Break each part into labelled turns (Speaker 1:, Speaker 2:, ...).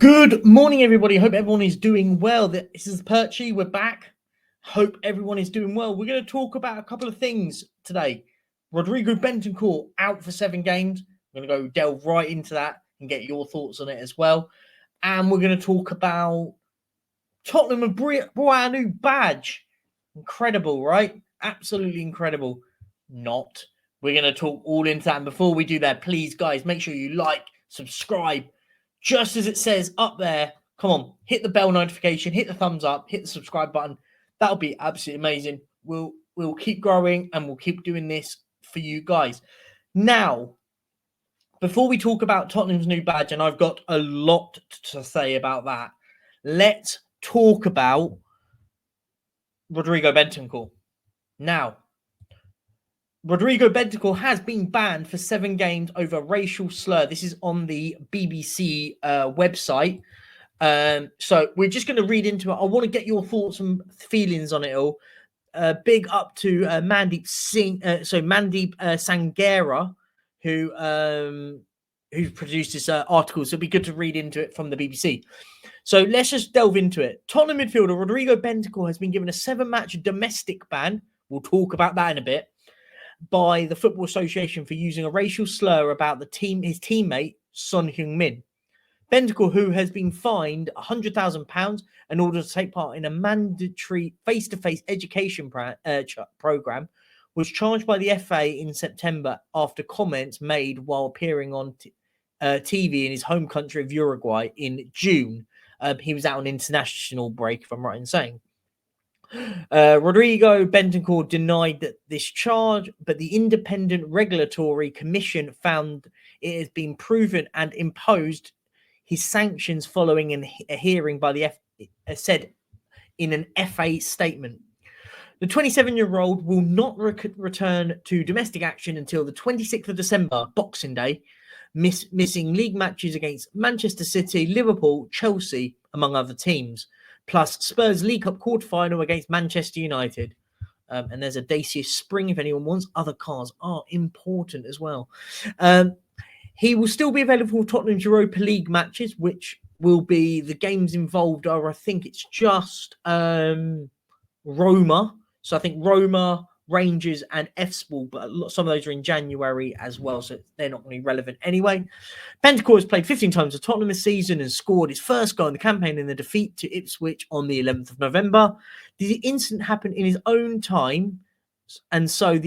Speaker 1: Good morning, everybody. Hope everyone is doing well. This is Perchy. We're back. Hope everyone is doing well. We're going to talk about a couple of things today. Rodrigo Bentancur out for 7 games. We're going to go delve right into that and get your thoughts on it as well. And we're going to talk about Tottenham and brand new badge. Incredible, right? Absolutely incredible. Not. We're going to talk all into that. And before we do that, please, guys, make sure you like, subscribe, just as it says up there. Come on, hit the bell notification, hit the thumbs up, hit the subscribe button. That'll be absolutely amazing. We'll keep growing and we'll keep doing this for you guys. Now, before we talk about Tottenham's new badge, and I've got a lot to say about that, let's talk about Rodrigo Bentancur. Now, Rodrigo Bentancur has been banned for 7 games over racial slur. This is on the BBC website. So we're just going to read into it. I want to get your thoughts and feelings on it all. Big up to Mandeep Sangera, who produced this article. So it'd be good to read into it from the BBC. So let's just delve into it. Tottenham midfielder Rodrigo Bentancur has been given a 7-match domestic ban. We'll talk about that in a bit. By the Football Association for using a racial slur about his teammate Son Heung-min. Bentancur, who has been fined £100,000 in order to take part in a mandatory face-to-face education program, was charged by the FA in September after comments made while appearing on TV in his home country of Uruguay in June. He was out on international break, if I'm right in saying. Rodrigo Bentancur denied that this charge, but the Independent Regulatory Commission found it has been proven and imposed his sanctions following a hearing by the said in an FA statement. The 27-year-old will not return to domestic action until the 26th of December, Boxing Day, missing league matches against Manchester City, Liverpool, Chelsea, among other teams. Plus Spurs League Cup quarter-final against Manchester United. And there's a Dacia Spring if anyone wants. Other cars are important as well. He will still be available for Tottenham's Europa League matches, which will be the games involved are, I think it's just Roma. So I think Roma, Rangers and F-Sport, but some of those are in January as well, so they're not really relevant anyway. Bentancur has played 15 times for Tottenham this season and scored his first goal in the campaign in the defeat to Ipswich on the 11th of November. The incident happened in his own time, and so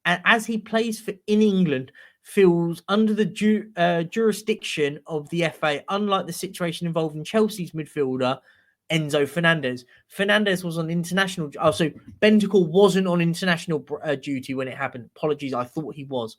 Speaker 1: as he plays in England, feels under the jurisdiction of the FA, unlike the situation involving Chelsea's midfielder Enzo Fernandez. Fernandez was on international. Oh, so Bentancur wasn't on international duty when it happened. Apologies, I thought he was.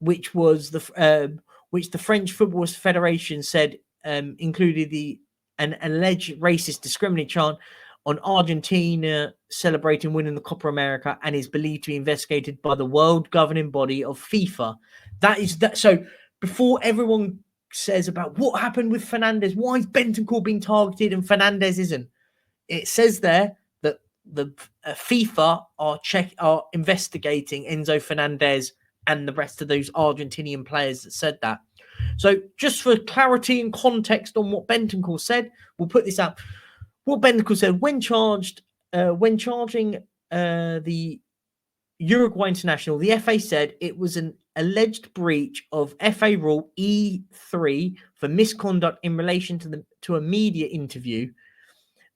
Speaker 1: Which the French Football Federation said included an alleged racist discriminatory chant on Argentina celebrating winning the Copa America and is believed to be investigated by the world governing body of FIFA. That is that. So before everyone says about what happened with Fernandez, why is Bentancur being targeted and Fernandez isn't? It says there that the FIFA are investigating Enzo Fernandez and the rest of those Argentinian players that said that. So just for clarity and context on what Bentancur said, we'll put this out. What Bentancur said when charging the Uruguay international, the FA said it was an alleged breach of FA Rule E3 for misconduct in relation to a media interview.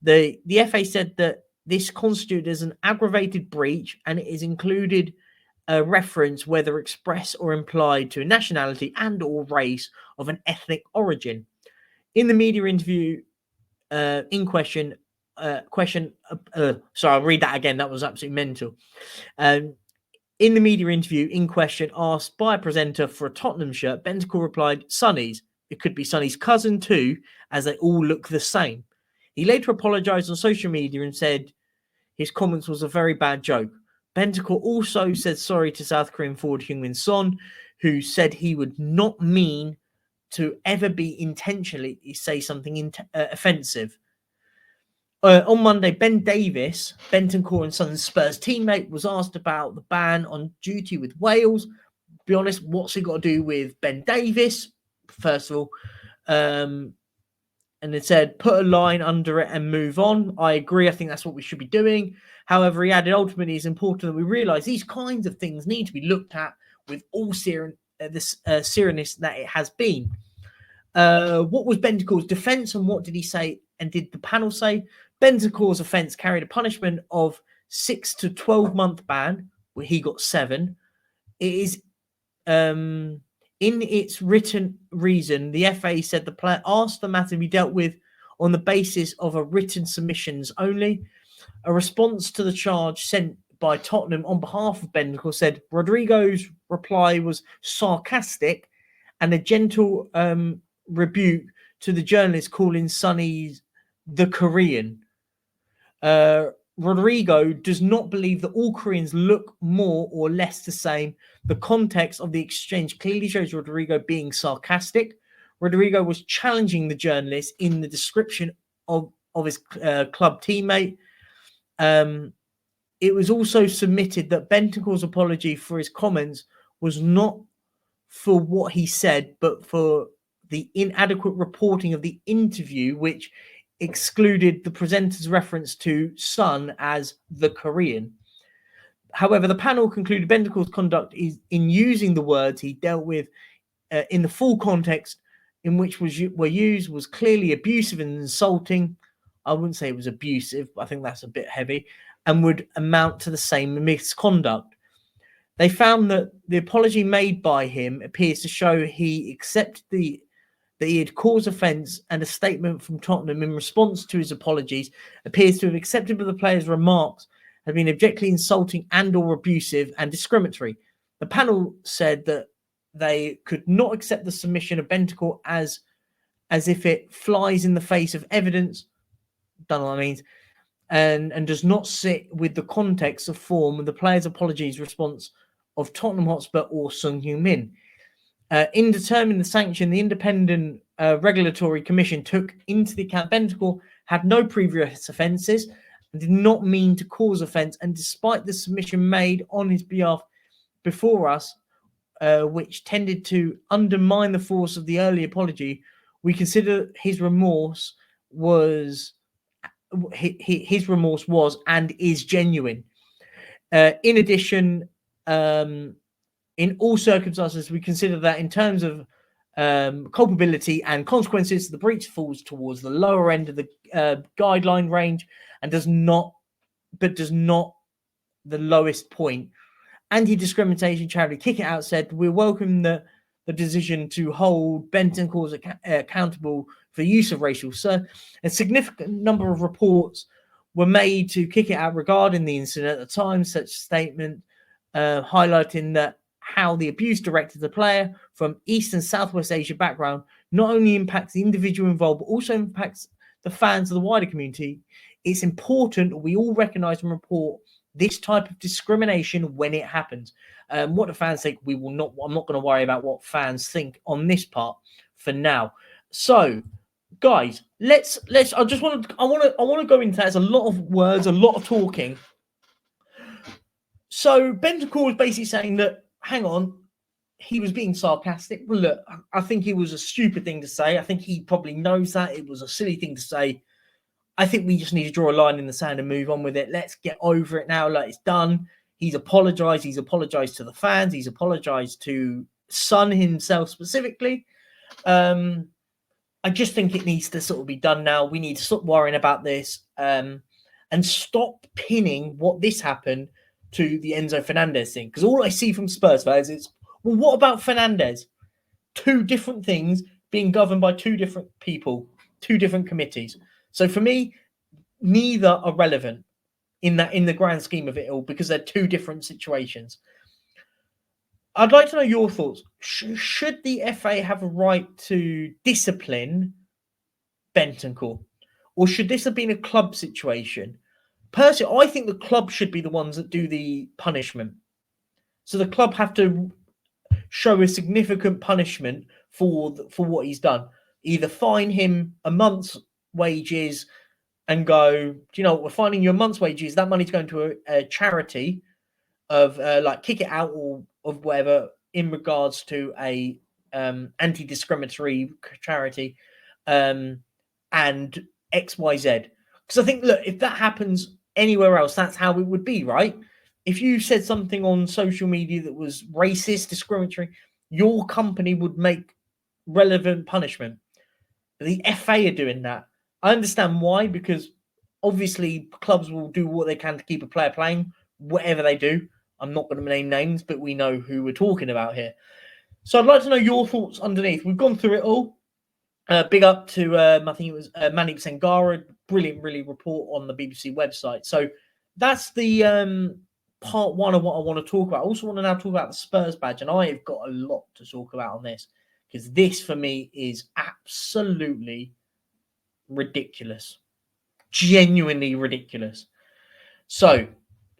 Speaker 1: The FA said that this constituted as an aggravated breach, and it is included a reference, whether express or implied, to a nationality and or race of an ethnic origin. In the media interview in question, sorry, I'll read that again. That was absolutely mental. In the media interview in question, asked by a presenter for a Tottenham shirt, Bentancur replied, "Sonny's. It could be Sonny's cousin too, as they all look the same." He later apologized on social media and said his comments was a very bad joke. Bentancur also said sorry to South Korean forward Heung-min Son, who said he would not mean to ever be intentionally say something offensive. On Monday, Ben Davis, Bentancur and Son's Spurs teammate, was asked about the ban on duty with Wales. Be honest, what's it got to do with Ben Davis? first of all. And it said, put a line under it and move on. I agree. I think that's what we should be doing. However, he added, ultimately, it's important that we realise these kinds of things need to be looked at with all seriousness that it has been. What was Bentancur's defence and what did he say and did the panel say? Bentancur's offence carried a punishment of 6 to 12-month ban, where he got 7. It is in its written reason, the FA said the player asked the matter to be dealt with on the basis of a written submissions only. A response to the charge sent by Tottenham on behalf of Bentancur said Rodrigo's reply was sarcastic and a gentle rebuke to the journalist calling Sonny the Korean. Rodrigo does not believe that all Koreans look more or less the same. The context of the exchange clearly shows Rodrigo being sarcastic. Rodrigo was challenging the journalist in the description of his club teammate. It was also submitted that Bentancur's apology for his comments was not for what he said, but for the inadequate reporting of the interview, which excluded the presenter's reference to Son as the Korean. However, the panel concluded Bentancur's conduct is in using the words he dealt with in the full context in which were used was clearly abusive and insulting. I wouldn't say it was abusive, I think that's a bit heavy, and would amount to the same misconduct. They found that the apology made by him appears to show he accepted that he had caused offence, and a statement from Tottenham in response to his apologies appears to have accepted that the player's remarks had been objectively insulting and or abusive and discriminatory. The panel said that they could not accept the submission of Bentancur as if it flies in the face of evidence, don't know what that means, and does not sit with the context of form of the player's apologies response of Tottenham Hotspur or Sung Heung-min. In determining the sanction, the independent regulatory commission took into the account Bentancur had no previous offences and did not mean to cause offence, and despite the submission made on his behalf before us, which tended to undermine the force of the early apology, we consider his remorse was and is genuine. In addition, in all circumstances, we consider that in terms of culpability and consequences, the breach falls towards the lower end of the guideline range and does not the lowest point. Anti-discrimination charity Kick It Out said, we welcome the decision to hold Bentancur accountable for use of racial slur. A significant number of reports were made to Kick It Out regarding the incident at the time. Such statement highlighting that how the abuse directed the player from East and Southwest Asia background not only impacts the individual involved, but also impacts the fans of the wider community. It's important we all recognise and report this type of discrimination when it happens. What the fans think, we will not. I'm not going to worry about what fans think on this part for now. So, guys, let's. I want to go into that. There's a lot of words, a lot of talking. So Bentancur was basically saying that, hang on, he was being sarcastic. Well, look, I think it was a stupid thing to say. I think he probably knows that. It was a silly thing to say. I think we just need to draw a line in the sand and move on with it. Let's get over it now. Like, it's done. He's apologised. He's apologised to the fans. He's apologised to Son himself specifically. I just think it needs to sort of be done now. We need to stop worrying about this and stop pinning what this happened to the Enzo Fernandez thing. Because all I see from Spurs fans is, well, what about Fernandez? Two different things being governed by two different people, two different committees. So for me, neither are relevant in the grand scheme of it all, because they're two different situations. I'd like to know your thoughts. Should the FA have a right to discipline Bentancur? Or should this have been a club situation? Personally, I think the club should be the ones that do the punishment. So the club have to show a significant punishment for what he's done. Either fine him a month's wages and go, do you know what, we're fining you a month's wages. That money's going to a charity of like Kick It Out or of whatever, in regards to a anti-discriminatory charity, and XYZ. Because I think, look, if that happens anywhere else, that's how it would be, right? If you said something on social media that was racist, discriminatory, your company would make relevant punishment. But the FA are doing that. I understand why, because obviously clubs will do what they can to keep a player playing, whatever they do. I'm not going to name names, but we know who we're talking about here. So I'd like to know your thoughts underneath. We've gone through it all. Big up to, I think it was Mandeep Sangara, brilliant, really report on the BBC website. So that's the part one of what I want to talk about. I also want to now talk about the Spurs badge, and I have got a lot to talk about on this, because this for me is absolutely ridiculous. Genuinely ridiculous. So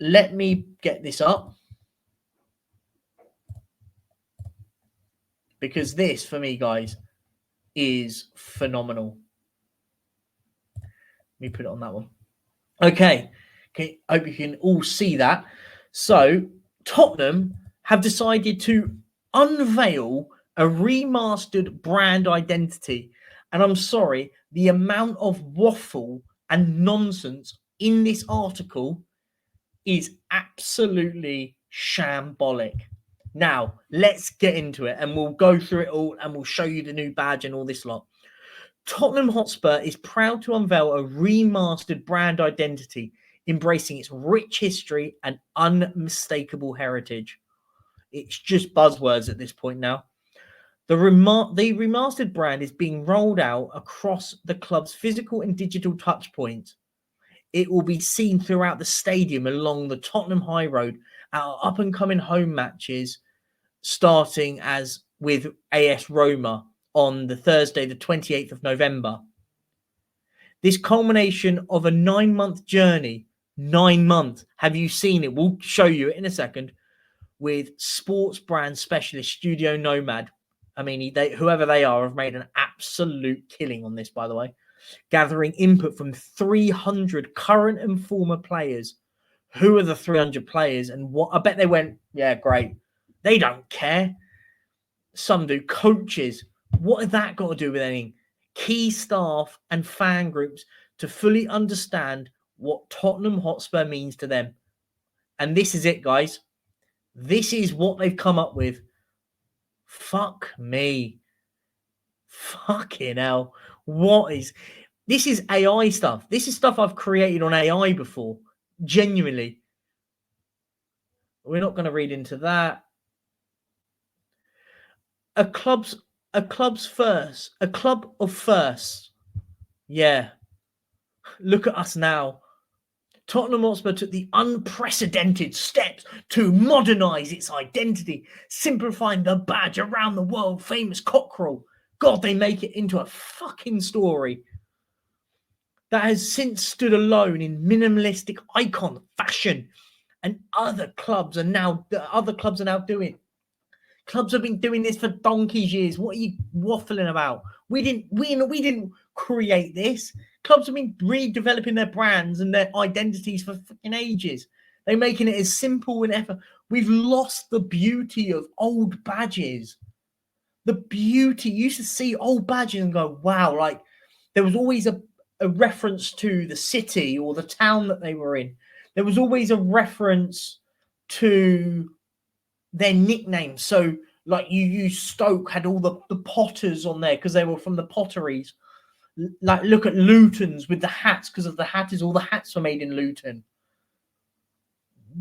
Speaker 1: let me get this up, because this for me, guys, is phenomenal. Let me put it on that one. Okay, hope you can all see that. So Tottenham have decided to unveil a remastered brand identity. And I'm sorry, the amount of waffle and nonsense in this article is absolutely shambolic. Now, let's get into it, and we'll go through it all, and we'll show you the new badge and all this lot. Tottenham Hotspur is proud to unveil a remastered brand identity, embracing its rich history and unmistakable heritage. It's just buzzwords at this point now. The remastered brand is being rolled out across the club's physical and digital touchpoints. It will be seen throughout the stadium along the Tottenham High Road at our up-and-coming home matches, starting as with AS Roma on the Thursday, the 28th of November. This culmination of a 9-month journey, 9 months, have you seen it? We'll show you it in a second, with sports brand specialist Studio Nomad. I mean, whoever they are have made an absolute killing on this, by the way, gathering input from 300 current and former players. Who are the 300 players? And what? I bet they went, yeah, great. They don't care. Some do. Coaches. What has that got to do with anything? Key staff and fan groups to fully understand what Tottenham Hotspur means to them. And this is it, guys. This is what they've come up with. Fuck me. Fucking hell. What is... This is AI stuff. This is stuff I've created on AI before. Genuinely. We're not going to read into that. A club of firsts. Yeah. Look at us now. Tottenham Hotspur took the unprecedented steps to modernise its identity, simplifying the badge around the world famous cockerel. God, they make it into a fucking story that has since stood alone in minimalistic icon fashion, and other clubs are now doing. Clubs have been doing this for donkey's years. What are you waffling about? We didn't create this. Clubs have been redeveloping their brands and their identities for fucking ages. They're making it as simple and ever. We've lost the beauty of old badges. The beauty. You used to see old badges and go, wow, like there was always a reference to the city or the town that they were in. There was always a reference to their nicknames. So like you Stoke had all the Potters on there because they were from the Potteries. Like look at Luton's with the hats, because of the Hatters. All the hats were made in Luton.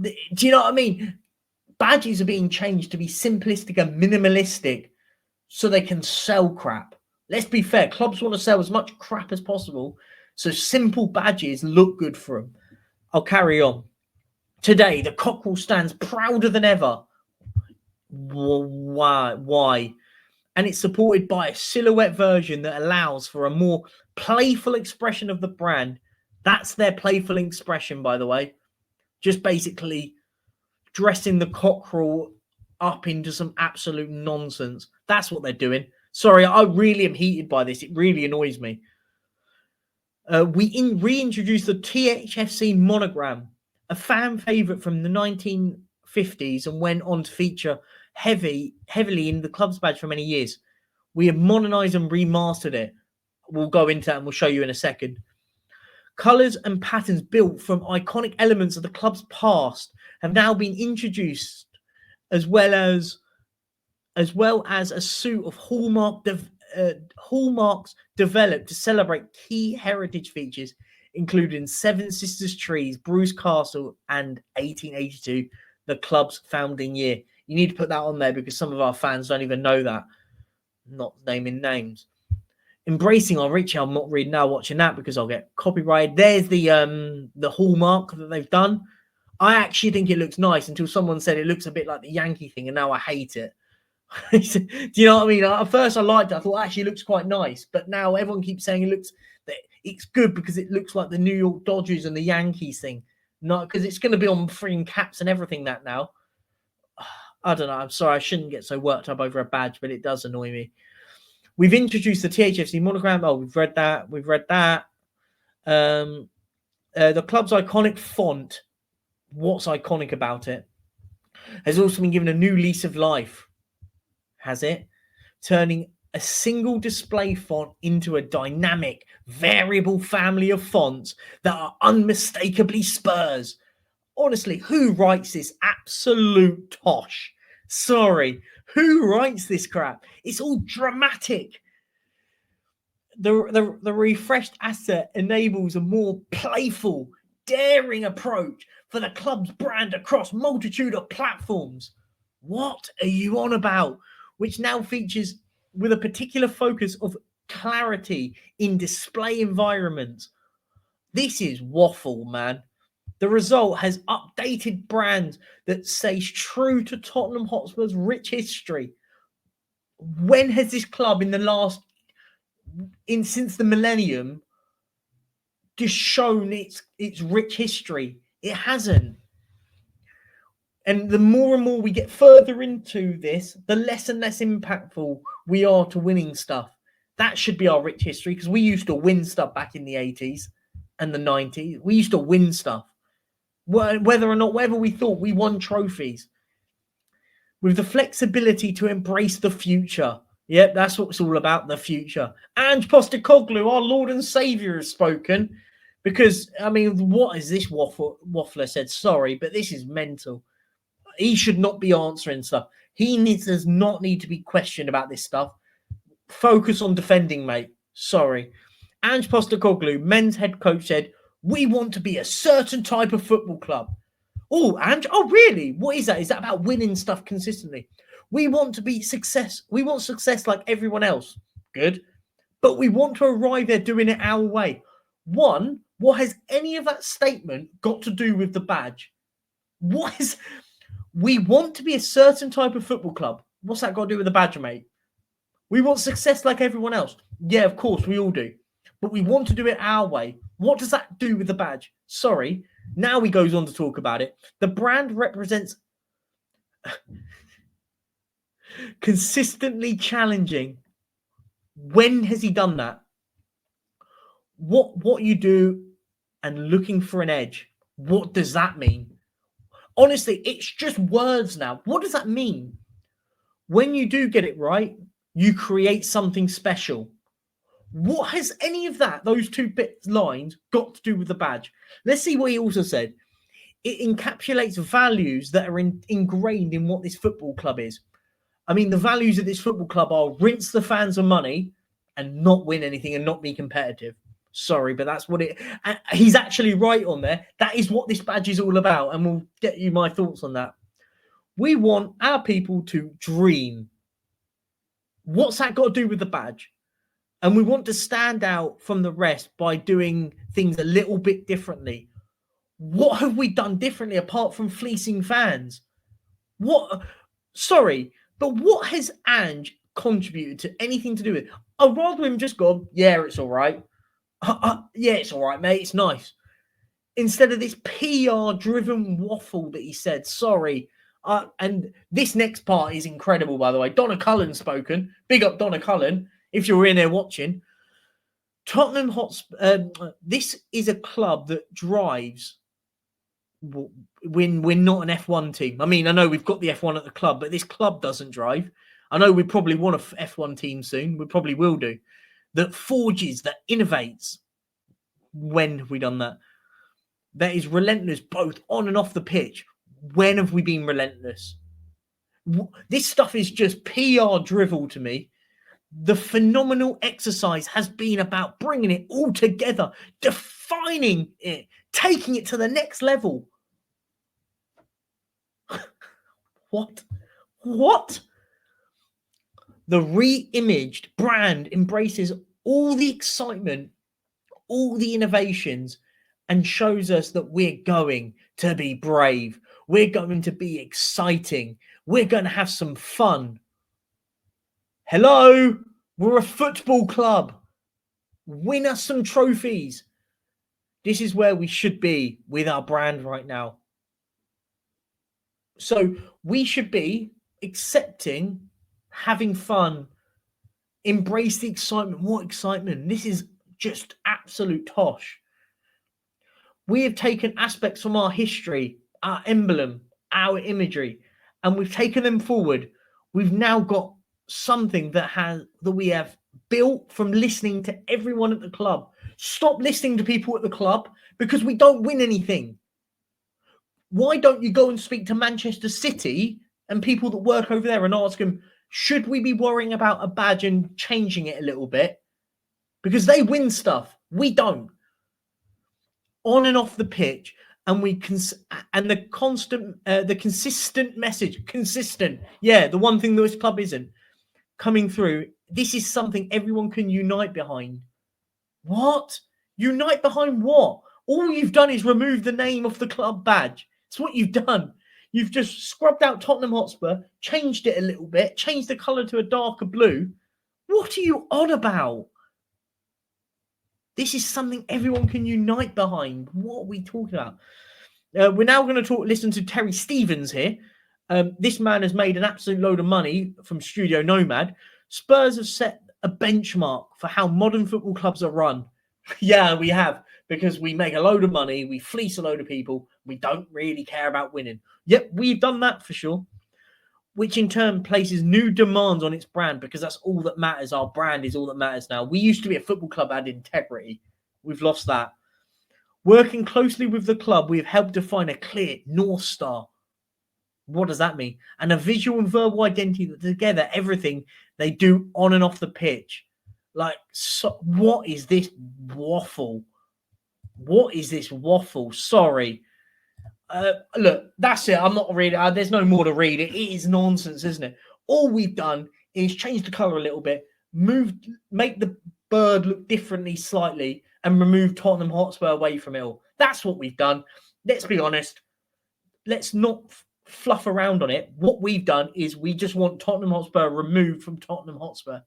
Speaker 1: Do you know what I mean? Badges are being changed to be simplistic and minimalistic so they can sell crap. Let's be fair. Clubs want to sell as much crap as possible, so simple badges look good for them. I'll carry on. Today, the cockerel stands prouder than ever. Why? And it's supported by a silhouette version that allows for a more playful expression of the brand. That's their playful expression, by the way. Just basically dressing the cockerel up into some absolute nonsense. That's what they're doing. Sorry, I really am heated by this. It really annoys me. We reintroduced the THFC monogram, a fan favourite from the 1950s, and went on to feature heavily in the club's badge for many years. We have modernized and remastered it. We'll go into that and we'll show you in a second. Colors and patterns built from iconic elements of the club's past have now been introduced, as well as a suit of hallmarks developed to celebrate key heritage features, including Seven Sisters Trees, Bruce Castle, and 1882, the club's founding year. You need to put that on there because some of our fans don't even know that. Not naming names. Embracing our Richie, I'm not reading now, watching that because I'll get copyrighted. There's the hallmark that they've done. I actually think it looks nice until someone said it looks a bit like the Yankee thing, and now I hate it. Do you know what I mean? At first I liked it. I thought actually it looks quite nice, but now everyone keeps saying it's good because it looks like the New York Dodgers and the Yankees thing. Not because it's going to be on freaking caps and everything that now. I don't know. I'm sorry. I shouldn't get so worked up over a badge, but it does annoy me. We've introduced the THFC monogram. Oh, we've read that. The club's iconic font. What's iconic about it? Has also been given a new lease of life. Has it? Turning a single display font into a dynamic, variable family of fonts that are unmistakably Spurs. Honestly, who writes this absolute tosh? Sorry, who writes this crap? It's all dramatic. The refreshed asset enables a more playful, daring approach for the club's brand across multitude of platforms. What are you on about? Which now features with a particular focus of clarity in display environments. This is waffle, man. The result has updated brands that stays true to Tottenham Hotspur's rich history. When has this club since the millennium just shown its rich history? It hasn't. And the more and more we get further into this, the less and less impactful we are to winning stuff. That should be our rich history because we used to win stuff back in the 80s and the 90s. We used to win stuff. Whether we thought we won trophies. With the flexibility to embrace the future. Yep, that's what it's all about, the future. Ange Postecoglou, our Lord and Saviour, has spoken. Because, I mean, what is this waffler said? Sorry, but this is mental. He should not be answering stuff. Does not need to be questioned about this stuff. Focus on defending, mate. Sorry. Ange Postecoglou, men's head coach, said, "We want to be a certain type of football club." Oh, Ange, oh, really? What is that? Is that about winning stuff consistently? We want to be success. We want success like everyone else. Good. But we want to arrive there doing it our way. One, what has any of that statement got to do with the badge? We want to be a certain type of football club. What's that got to do with the badge, mate? We want success like everyone else. Yeah, of course, we all do. But we want to do it our way. What does that do with the badge? Sorry. Now he goes on to talk about it. The brand represents consistently challenging. When has he done that? What you do and looking for an edge. What does that mean? Honestly, it's just words now. What does that mean? When you do get it right, you create something special. What has any of that, those two lines, got to do with the badge? Let's see what he also said. It encapsulates values that are ingrained in what this football club is. I mean, the values of this football club are rinse the fans of money and not win anything and not be competitive. Sorry, but that's what he's actually right on there. That is what this badge is all about, and we'll get you my thoughts on that. We want our people to dream. What's that got to do with the badge? And we want to stand out from the rest by doing things a little bit differently. What have we done differently apart from fleecing fans? Sorry, but what has Ange contributed to anything to do with it? I'd rather him just go, yeah, it's all right. Yeah, it's all right, mate. It's nice. Instead of this PR-driven waffle that he said. Sorry. And this next part is incredible, by the way. Donna Cullen's spoken. Big up Donna Cullen, if you're in there watching. Tottenham Hotspur, this is a club that drives We're not an F1 team. I mean, I know we've got the F1 at the club, but this club doesn't drive. I know we probably want a F1 team soon. We probably will do. That forges, that innovates. When have we done that? That is relentless, both on and off the pitch. When have we been relentless? This stuff is just PR drivel to me. The phenomenal exercise has been about bringing it all together, defining it, taking it to the next level. What? The re-imaged brand embraces all the excitement, all the innovations, and shows us that we're going to be brave. We're going to be exciting. We're going to have some fun. Hello, we're a football club. Win us some trophies. This is where we should be with our brand right now. So we should be accepting, having fun, embrace the excitement. What excitement? This is just absolute tosh. We have taken aspects from our history, our emblem, our imagery, and we've taken them forward. We've now got something that we have built from listening to everyone at the club. Stop listening to people at the club because we don't win anything. Why don't you go and speak to Manchester City and people that work over there and ask them, should we be worrying about a badge and changing it a little bit? Because they win stuff. We don't. On and off the pitch, and the consistent message, the one thing that this club isn't coming through. This is something everyone can unite behind. What? Unite behind what? All you've done is remove the name of the club badge. It's what you've done. You've just scrubbed out Tottenham Hotspur, changed it a little bit, changed the colour to a darker blue. What are you on about? This is something everyone can unite behind. What are we talking about? We're now going to listen to Terry Stevens here. This man has made an absolute load of money from Studio Nomad. Spurs have set a benchmark for how modern football clubs are run. Yeah, we have, because we make a load of money, we fleece a load of people, we don't really care about winning. Yep, we've done that for sure, which in turn places new demands on its brand, because that's all that matters. Our brand is all that matters now. We used to be a football club had integrity. We've lost that. Working closely with the club, we have helped define a clear North Star. What does that mean? And a visual and verbal identity that together everything they do on and off the pitch. Like, so, what is this waffle? What is this waffle? Sorry. Look, that's it. I'm not reading. There's no more to read. It is nonsense, isn't it? All we've done is change the colour a little bit, make the bird look differently slightly, and remove Tottenham Hotspur away from it all. That's what we've done. Let's be honest. Let's not fluff around on it. What we've done is we just want Tottenham Hotspur removed from Tottenham Hotspur,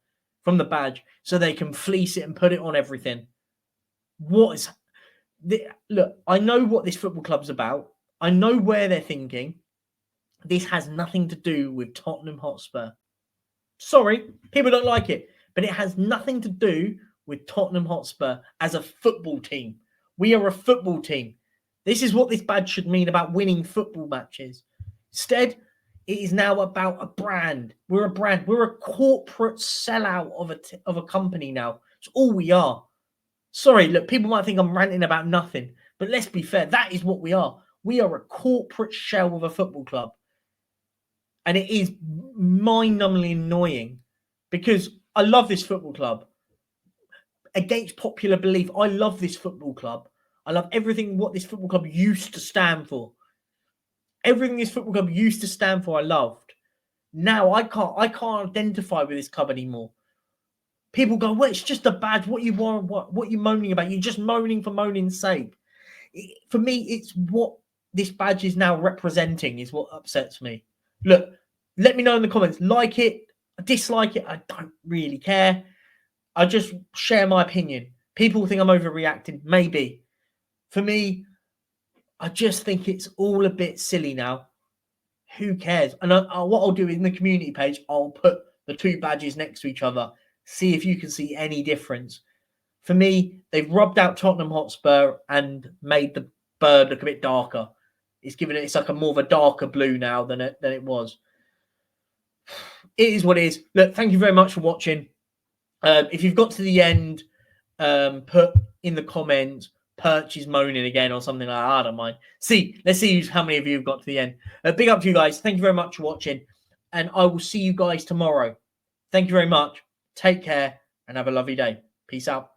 Speaker 1: from the badge, so they can fleece it and put it on everything. Look, I know what this football club's about. I know where they're thinking. This has nothing to do with Tottenham Hotspur. Sorry, people don't like it, but it has nothing to do with Tottenham Hotspur as a football team. We are a football team. This is what this badge should mean about winning football matches. Instead, it is now about a brand. We're a brand. We're a corporate sellout of a company now. It's all we are. Sorry, look, people might think I'm ranting about nothing, but let's be fair. That is what we are. We are a corporate shell of a football club. And it is mind-numbingly annoying because I love this football club. Against popular belief, I love this football club. I love everything what this football club used to stand for. Everything this football club used to stand for, I loved. Now I can't identify with this club anymore. People go, well, it's just a badge. What you want? What you moaning about? You're just moaning for moaning's sake. For me, it's what this badge is now representing is what upsets me. Look, let me know in the comments. Like it, dislike it. I don't really care. I just share my opinion. People think I'm overreacting. Maybe. For me, I just think it's all a bit silly now. Who cares? And what I'll do in the community page, I'll put the two badges next to each other. See if you can see any difference. For me, they've rubbed out Tottenham Hotspur and made the bird look a bit darker. It's given it's like a more of a darker blue now than it was. It is what it is. Look, thank you very much for watching. If you've got to the end, put in the comments Perchy's moaning again or something like that. I don't mind. Let's see how many of you have got to the end. Big up to you guys. Thank you very much for watching. And I will see you guys tomorrow. Thank you very much. Take care and have a lovely day. Peace out.